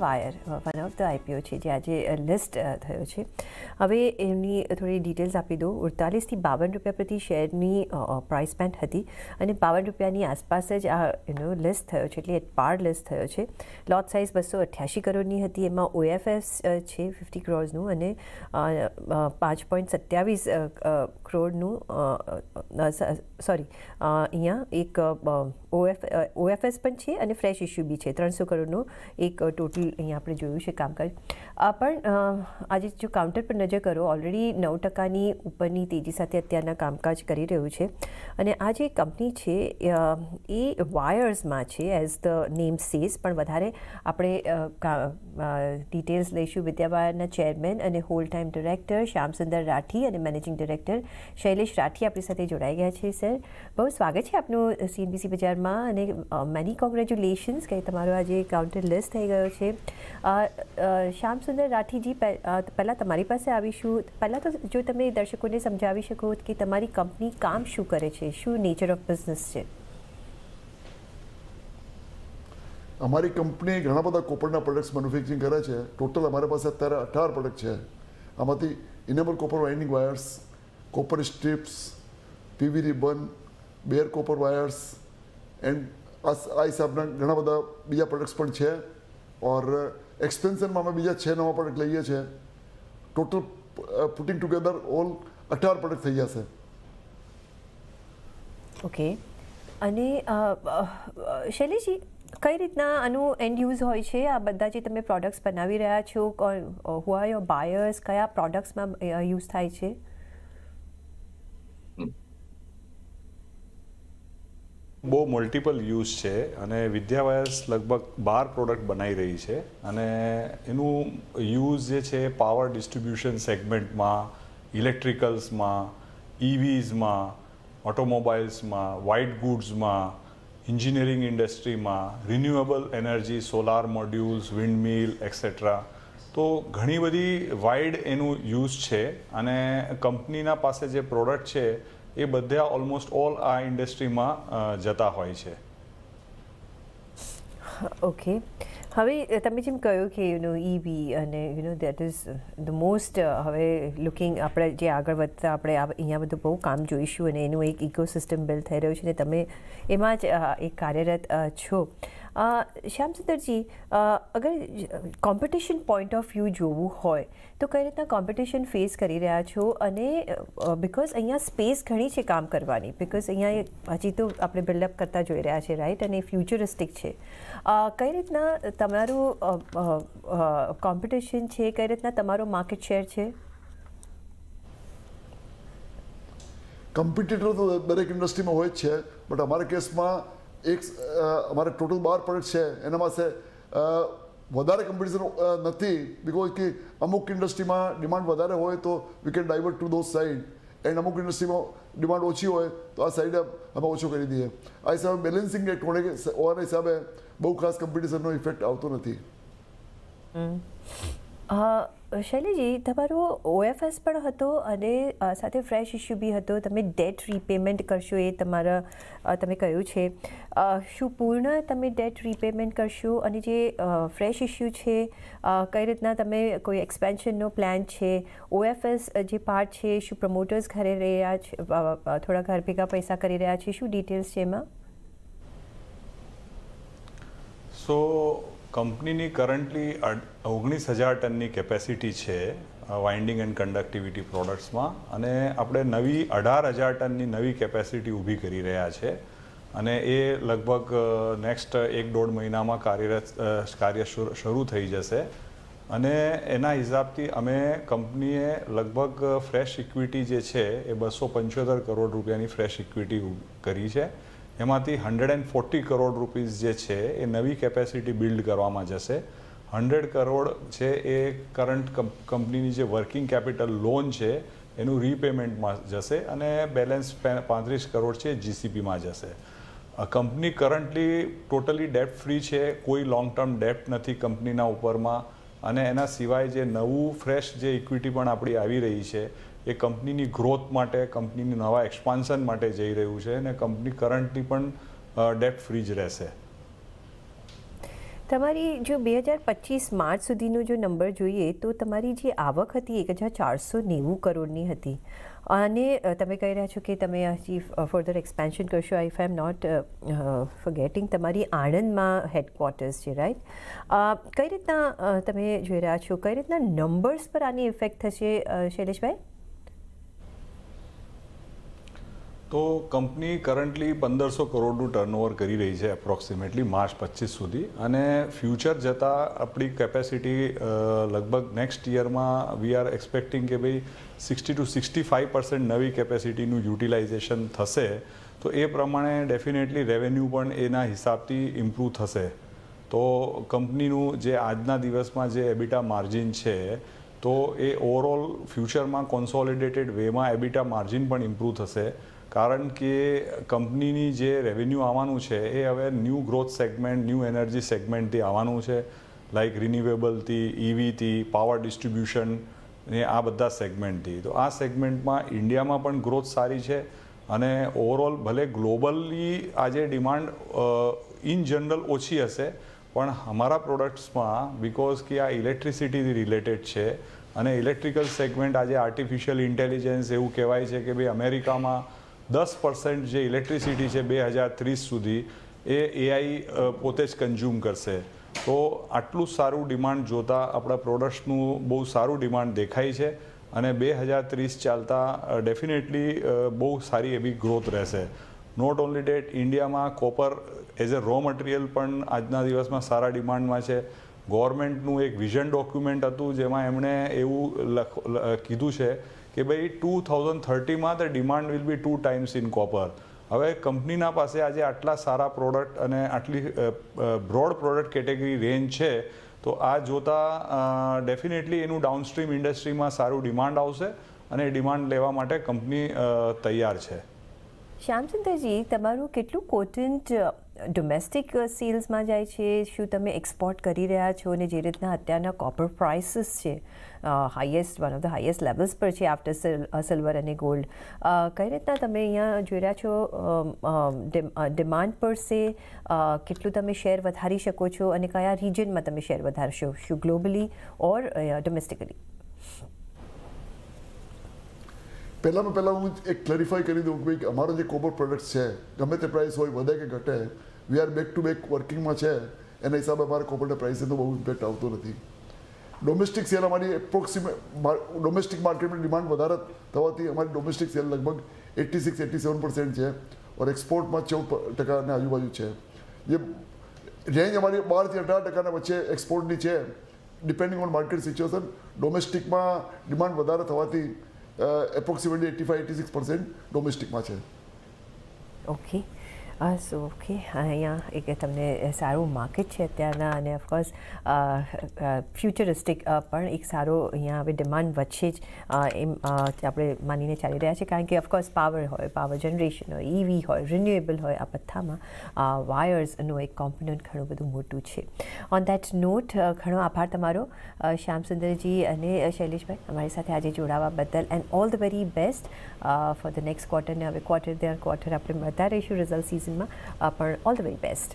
Wire one of the IPO છે જે આજે લિસ્ટ થયો છે. હવે એમની થોડી ડિટેલ્સ આપી દો. 48 થી 52 રૂપિયા પ્રતિ શેરની પ્રાઇસ બેન્ડ હતી અને 52 રૂપિયાની આસપાસ જ આ લિસ્ટ થયો છે, એટલે એટ પાર લિસ્ટ થયો છે. લોટ સાઇઝ 288 કરોડની હતી. એમાં OFS છે 50 કરોડનું અને 5.27 કરોડનું સોરી અહીંયા એક OFS પણ છે અને ફ્રેશ ઇસ્યુ બી છે. 300 કરોડનું એક ટોટલ અહીંયા આપણે જોયું છે કામકાજ. પણ આજે જો કાઉન્ટર પર નજર કરો, ઓલરેડી 9%ની ઉપરની તેજી સાથે અત્યારના કામકાજ કરી રહ્યું છે. અને આ જે કંપની છે એ વાયર્સમાં છે એઝ ધ નેમ સેઝ, પણ વધારે આપણે ડિટેલ્સ લઈશું. વિદ્યાવાયરના ચેરમેન અને whole time director Shyamsundar Rathi અને મેનેજિંગ ડિરેક્ટર શૈલેષ રાઠી આપણી સાથે જોડાઈ ગયા છે. સર, બહુ સ્વાગત છે આપનું CNBC બજારમાં અને મેની કોંગ્રેચ્યુલેશન્સ કે તમારો આજે કાઉન્ટર લિસ્ટ થઈ ગયો છે. શ્યામસુંદર રાઠીજી, પહેલાં તમારી પાસે આવીશું. પહેલાં તો જો તમે દર્શકોને સમજાવી શકો કે તમારી કંપની કામ શું કરે છે, શું નેચર ઓફ બિઝનેસ છે? અમારી કંપની ઘણા બધા કોપરના પ્રોડક્ટ્સ મેન્યુફેક્ચરિંગ કરે છે. ટોટલ અમારી પાસે અત્યારે 18 પ્રોડક્ટ છે. આમાંથી enamel copper winding wires, copper strips, PV ribbon, bare copper wires and આ હિસાબના ઘણા બધા બીજા પ્રોડક્ટ્સ પણ છે. ઓર એક્સપેન્શનમાં અમે બીજા 6 નવા પ્રોડક્ટ લઈએ છીએ. Total putting together all 18 product થઈ જશે. ઓકે. અને શૈલેષજી, કઈ રીતના આનું એન્ડ યુઝ હોય છે? આ બધા જે તમે પ્રોડક્ટ્સ બનાવી રહ્યા છો, હુ આર યોર બાયર્સ, કયા પ્રોડક્ટ્સમાં યુઝ થાય છે? બહુ મલ્ટિપલ યુઝ છે અને વિદ્યાવાયર્સ લગભગ 12 પ્રોડક્ટ બનાવી રહી છે અને એનું યુઝ જે છે પાવર ડિસ્ટ્રીબ્યુશન સેગમેન્ટમાં, ઇલેક્ટ્રિકલ્સમાં, EVsમાં, ઓટોમોબાઈલ્સમાં, વ્હાઇટ ગુડ્સમાં, એન્જિનિયરિંગ ઇન્ડસ્ટ્રીમાં, renewable energy, solar modules, windmill etcetera. તો ઘણી બધી વાઇડ એનું યુઝ છે અને કંપનીના પાસે જે પ્રોડક્ટ છે એ બધા ઓલમોસ્ટ ઓલ આ ઇન્ડસ્ટ્રીમાં જતા હોય છે. ઓકે. હવે તમે જેમ કહ્યું કે EV અને દેટ ઇઝ ધ મોસ્ટ હવે લુકિંગ, આપણે જે આગળ વધતા આપણે અહીંયા બધું બહુ કામ જોઈશું અને એનું એક ઇકોસિસ્ટમ બિલ્ડ થઈ રહ્યું છે અને તમે એમાં જ એક કાર્યરત છો. શ્યામસુંદરજી, અગર કોમ્પિટિશન પોઈન્ટ ઓફ વ્યૂ જોવું હોય તો કઈ રીતના કોમ્પિટિશન ફેસ કરી રહ્યા છો? અને બિકોઝ અહીંયા સ્પેસ ઘણી છે કામ કરવાની, બિકોઝ અહીંયા હજી તો આપણે બિલ્ડઅપ કરતા જોઈ રહ્યા છે, રાઈટ? અને ફ્યુચરિસ્ટિક છે. કઈ રીતના તમારું કોમ્પિટિશન છે, કઈ રીતના તમારો માર્કેટ શેર છે? કોમ્પિટિટર તો દરેક ઇન્ડસ્ટ્રીમાં હોય જ છે, બટ અમારા કેસમાં અમારે ટોટલ 12 પ્રોડક્ટ છે. એના પાસે વધારે કોમ્પિટિશન નથી, બિકોઝ કે અમુક ઇન્ડસ્ટ્રીમાં ડિમાન્ડ વધારે હોય તો we can divert two those side, and અમુક ઇન્ડસ્ટ્રીમાં ડિમાન્ડ ઓછી હોય તો આ સાઈડ અમે ઓછો કરી દઈએ. આ હિસાબે બેલેન્સિંગ એક્ટ હોવાના હિસાબે બહુ ખાસ કોમ્પિટિશનનો ઇફેક્ટ આવતો નથી. શૈલેષજી, તમારો OFS પણ હતો અને સાથે ફ્રેશ ઇસ્યુ બી હતો. તમે ડેટ રીપેમેન્ટ કરશો એ તમે કહ્યું છે. શું પૂર્ણ તમે ડેટ રીપેમેન્ટ કરશો? અને જે ફ્રેશ ઇસ્યુ છે કઈ રીતના તમે કોઈ એક્સપેન્શનનો પ્લાન છે? OFS જે પાર્ટ છે, શું પ્રમોટર્સ ઘરે રહ્યા છે, થોડા ઘર ભેગા પૈસા કરી રહ્યા છે? શું ડિટેલ્સ છે એમાં? સો કંપનીની કરન્ટલી 19,000 ટનની કેપેસિટી છે વાઇન્ડિંગ એન્ડ કન્ડક્ટિવિટી પ્રોડક્ટ્સમાં, અને આપણે નવી 18,000 ટનની નવી કેપેસિટી ઊભી કરી રહ્યા છે અને એ લગભગ નેક્સ્ટ 1-1.5 મહિનામાં કાર્ય શરૂ થઈ જશે. અને એના હિસાબથી અમે કંપનીએ લગભગ ફ્રેશ ઇક્વિટી જે છે એ 275 કરોડ રૂપિયાની ફ્રેશ ઇક્વિટી કરી છે. એમાંથી 140 કરોડ રૂપીઝ જે છે એ નવી કેપેસિટી બિલ્ડ કરવામાં જશે. 100 કરોડ છે એ કરંટ કંપનીની જે વર્કિંગ કેપિટલ લોન છે એનું રીપેમેન્ટમાં જશે અને બેલેન્સ 35 કરોડ છે GCPમાં જશે. Company currently totally date free છે, કોઈ લોંગ ટર્મ ડેટ નથી કંપનીના ઉપરમાં. અને એના સિવાય જે નવું ફ્રેશ જે ઇક્વિટી પણ આપણી આવી રહી છે એ કંપનીની ગ્રોથ માટે, કંપનીની નવા એક્સપાન્શન માટે જઈ રહ્યું છે અને કંપની કરન્ટલી પણ ડેટ ફ્રી જ રહેશે. તમારી જો 2025 માર્ચ સુધીનો જો નંબર જોઈએ તો તમારી જે આવક હતી 1490 કરોડની હતી અને તમે કહી રહ્યા છો કે તમે હજી ફર્ધર એક્સપેન્શન કરશો ઇફ આઈ એમ નોટ ફોરગેટિંગ તમારી આણંદમાં હેડક્વાર્ટર્સ છે રાઈટ કઈ રીતના તમે જોઈ રહ્યા છો કઈ રીતના નંબર્સ પર આની ઇફેક્ટ થશે શૈલેષભાઈ તો કંપની કરન્ટલી 1500 કરોડનું ટર્નઓવર કરી રહી છે એપ્રોક્સિમેટલી માર્ચ 25 સુધી અને ફ્યુચર જતાં આપણી કેપેસિટી લગભગ નેક્સ્ટ યરમાં વી આર એક્સપેક્ટિંગ કે ભાઈ 60 to 65% નવી કેપેસિટીનું યુટિલાઇઝેશન થશે તો એ પ્રમાણે ડેફિનેટલી રેવન્યુ પણ એના હિસાબથી ઇમ્પ્રૂવ થશે તો કંપનીનું જે આજના દિવસમાં જે એબિટા માર્જિન છે તો એ ઓવરઓલ ફ્યુચરમાં કોન્સોલિડેટેડ વેમાં એબિટા માર્જિન પણ ઇમ્પ્રૂવ થશે કારણ કે કંપનીની જે રેવન્યુ આવવાનું છે એ હવે new growth segment new energy સેગમેન્ટથી આવવાનું છે લાઇક રિન્યુએબલથી ઇવીથી પાવર ડિસ્ટ્રીબ્યુશન ને આ બધા સેગમેન્ટથી તો આ સેગમેન્ટમાં ઇન્ડિયામાં પણ ગ્રોથ સારી છે અને ઓવરઓલ ભલે ગ્લોબલી આજે ડિમાન્ડ ઇન જનરલ ઓછી હશે પણ અમારા પ્રોડક્ટ્સમાં બિકોઝ કે આ ઇલેક્ટ્રિસિટીથી રિલેટેડ છે અને ઇલેક્ટ્રિકલ સેગમેન્ટ આજે આર્ટિફિશિયલ ઇન્ટેલિજન્સ એવું કહેવાય છે કે ભાઈ અમેરિકામાં 10% જે ઇલેક્ટ્રિસિટી છે 2030 સુધી એ એઆઈ પોતે જ કન્ઝ્યુમ કરશે તો આટલું સારું ડિમાન્ડ જોતાં આપણા પ્રોડક્ટ્સનું બહુ સારું ડિમાન્ડ દેખાય છે અને 2030 ચાલતા ડેફિનેટલી બહુ સારી એવી ગ્રોથ રહેશે નોટ ઓન્લી ડેટ ઇન્ડિયામાં copper as a raw material પણ આજના દિવસમાં સારા ડિમાન્ડમાં છે ગવર્મેન્ટનું એક વિઝન ડોક્યુમેન્ટ હતું જેમાં એમણે એવું કીધું છે કે ભાઈ 2030માં the demand will be 2 times in copper હવે કંપનીના પાસે આજે આટલા સારા પ્રોડક્ટ અને આટલી બ્રોડ પ્રોડક્ટ કેટેગરી રેન્જ છે તો આ જોતાં ડેફિનેટલી એનું ડાઉનસ્ટ્રીમ ઇન્ડસ્ટ્રીમાં સારું ડિમાન્ડ આવશે અને એ ડિમાન્ડ લેવા માટે કંપની તૈયાર છે શ્યામચંદ્રજી તમારું કેટલું કોટેન્ટ ડોમેસ્ટિક સેલ્સમાં જાય છે શું તમે એક્સપોર્ટ કરી રહ્યા છો અને જે રીતના અત્યારના કોપર પ્રાઇસીસ છે highest one of the highest levels પર છે આફ્ટર સિલ્વર અને ગોલ્ડ કઈ રીતના તમે અહીંયા જોઈ રહ્યા છો ડિમાન્ડ પર સે કેટલું તમે શેર વધારી શકો છો અને કયા રિજનમાં તમે શેર વધારશો શું ગ્લોબલી ઓર ડોમેસ્ટિકલી પહેલાં હું એક ક્લેરિફાઈ કરી દઉં કે ભાઈ અમારો જે કોપર પ્રોડક્ટ્સ છે ગમે તે પ્રાઇસ હોય વધે કે ઘટે we are back to back વર્કિંગમાં છે એના હિસાબે અમારે કોપરના પ્રાઇસે તો બહુ ઇમ્પેક્ટ આવતો નથી ડોમેસ્ટિક સેલ અમારી ડોમેસ્ટિક માર્કેટમાં ડિમાન્ડ વધારે થવાથી અમારી ડોમેસ્ટિક સેલ લગભગ 86-87% છે ઓર એક્સપોર્ટમાં 14% આજુબાજુ છે જે રેન્જ અમારી 12-18% વચ્ચે એક્સપોર્ટની છે ડિપેન્ડિંગ ઓન માર્કેટ સિચ્યુએશન ડોમેસ્ટિકમાં ડિમાન્ડ વધારે થવાથી એપ્રોક્સિમેટલી 85-86% ડોમેસ્ટિકમાં છે ઓકે સો ઓકે અહીંયા એક તમને સારું માર્કેટ છે અત્યારના અને ઓફકોર્સ ફ્યુચરિસ્ટિક પણ એક સારો અહીંયા હવે ડિમાન્ડ વચ્ચે જ એમ આપણે માનીને ચાલી રહ્યા છે કારણ કે ઓફકોર્સ પાવર હોય પાવર જનરેશન હોય ઇવી હોય રિન્યુએબલ હોય આ બધામાં વાયર્સનું એક કોમ્પોનન્ટ ઘણું બધું મોટું છે ઓન દેટ નોટ ઘણો આભાર તમારો શ્યામસુંદરજી અને શૈલેષભાઈ અમારી સાથે આજે જોડાવા બદલ and all the very best for the next quarter ને હવે ક્વાર્ટર આપણે મળતા રહીશું રિઝલ્ટ સિઝનમાં પણ ઓલ ધ વેરી બેસ્ટ